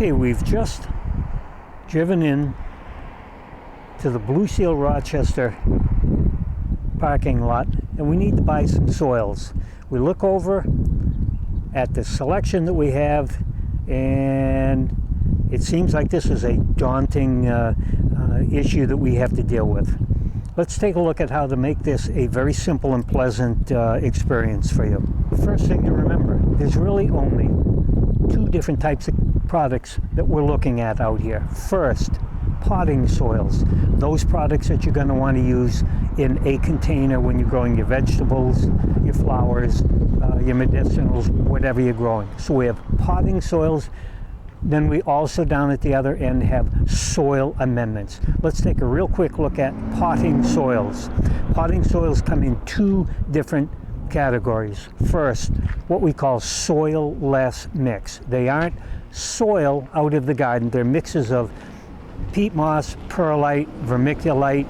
Okay, we've just driven in to the Blue Seal Rochester parking lot, and we need to buy some soils. We look over at the selection that we have, and it seems like this is a daunting issue that we have to deal with. Let's take a look at how to make this a very simple and pleasant experience for you. The first thing to remember, there's really only two different types of products that we're looking at out here. First, potting soils. Those products that you're going to want to use in a container when you're growing your vegetables, your flowers, your medicinals, whatever you're growing. So we have potting soils. Then we also down at the other end have soil amendments. Let's take a real quick look at potting soils. Potting soils come in two different categories. First, what we call soil-less mix. They aren't soil out of the garden. They're mixes of peat moss, perlite, vermiculite,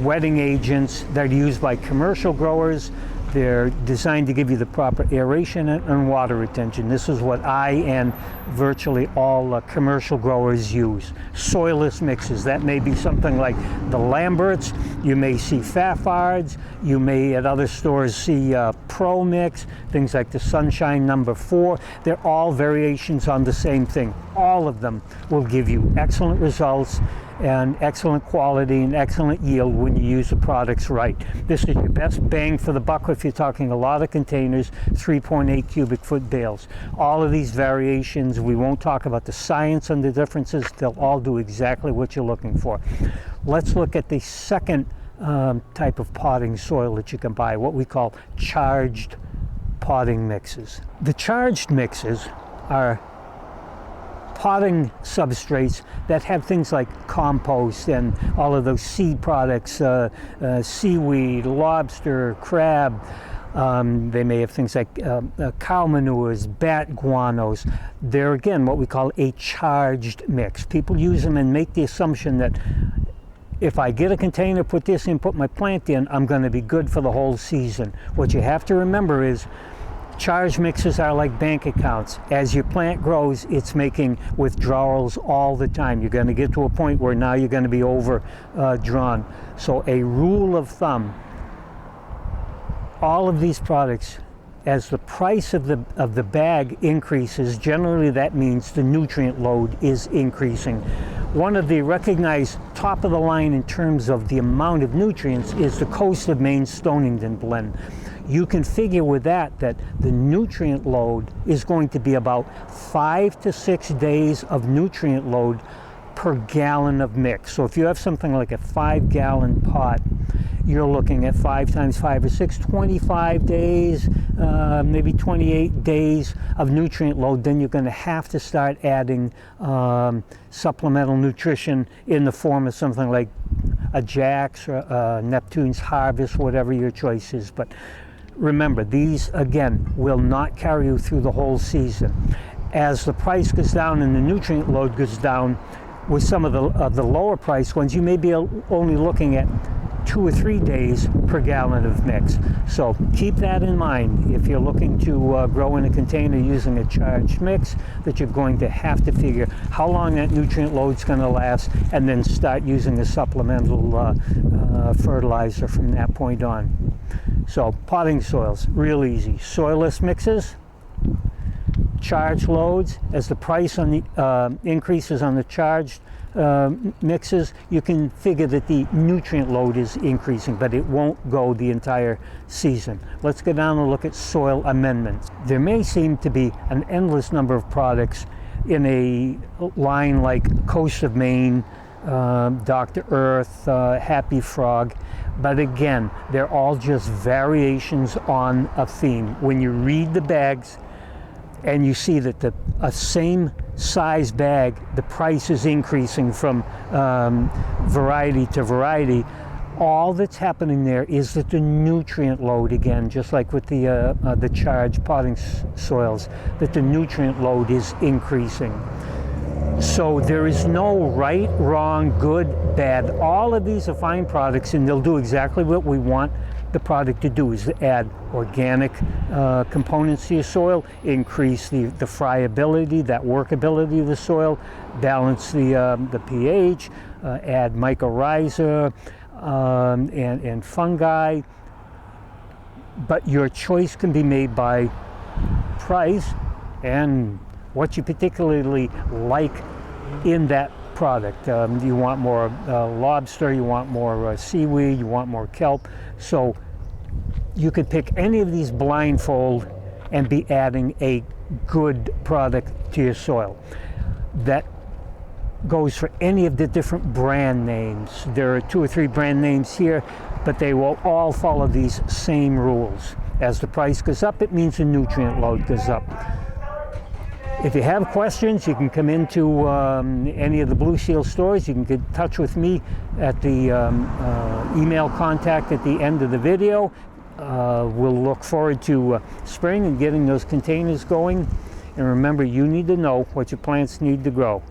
wetting agents that are used by commercial growers. They're designed to give you the proper aeration and water retention. This is what I and virtually all commercial growers use. Soilless mixes. That may be something like the Lamberts. You may see Faffards. You may at other stores see Pro Mix, things like the Sunshine No. 4. They're all variations on the same thing. All of them will give you excellent results and excellent quality and excellent yield when you use the products right. This is your best bang for the buck if you're talking a lot of containers, 3.8 cubic foot bales. All of these variations, we won't talk about the science and the differences. They'll all do exactly what you're looking for. Let's look at the second type of potting soil that you can buy, what we call charged potting mixes. The charged mixes are potting substrates that have things like compost and all of those seed products, seaweed, lobster, crab. They may have things like cow manures, bat guanos. They're again what we call a charged mix. People use them and make the assumption that if I get a container, put this in, put my plant in, I'm going to be good for the whole season. What you have to remember is charged mixes are like bank accounts. As your plant grows, it's making withdrawals all the time. You're going to get to a point where now you're going to be overdrawn. So a rule of thumb, all of these products, as the price of the bag increases, generally that means the nutrient load is increasing. One of the recognized top of the line in terms of the amount of nutrients is the Coast of Maine Stonington blend. You can figure with that the nutrient load is going to be about 5 to 6 days of nutrient load per gallon of mix. So if you have something like a 5-gallon pot, you're looking at 5 times 5 or 6, 25 days, maybe 28 days of nutrient load. Then you're going to have to start adding supplemental nutrition in the form of something like a Jack's or Neptune's Harvest, whatever your choice is. But remember, these again will not carry you through the whole season. As the price goes down and the nutrient load goes down, with some of the lower price ones, you may be only looking at 2 or 3 days per gallon of mix. So keep that in mind if you're looking to grow in a container using a charged mix, that you're going to have to figure how long that nutrient load's going to last, and then start using a supplemental fertilizer from that point on. So potting soils, real easy. Soilless mixes, charged loads. As the price on the increases on the charged mixes, you can figure that the nutrient load is increasing, but it won't go the entire season. Let's go down and look at soil amendments. There may seem to be an endless number of products in a line like Coast of Maine, Dr. Earth, Happy Frog, but again, they're all just variations on a theme. When you read the bags and you see that a same size bag, the price is increasing from variety to variety, all that's happening there is that the nutrient load, again, just like with the charged potting soils, that the nutrient load is increasing. So there is no right, wrong, good, bad. All of these are fine products, and they'll do exactly what we want the product to do is to add organic components to your soil, increase the friability, that workability of the soil, balance the pH, add mycorrhiza and fungi. But your choice can be made by price and what you particularly like in that product. You want more lobster, you want more seaweed, you want more kelp. So you could pick any of these blindfold and be adding a good product to your soil. That goes for any of the different brand names. There are 2 or 3 brand names here, but they will all follow these same rules. As the price goes up, it means the nutrient load goes up. If you have questions, you can come into any of the Blue Seal stores. You can get in touch with me at the email contact at the end of the video. We'll look forward to spring and getting those containers going. And remember, you need to know what your plants need to grow.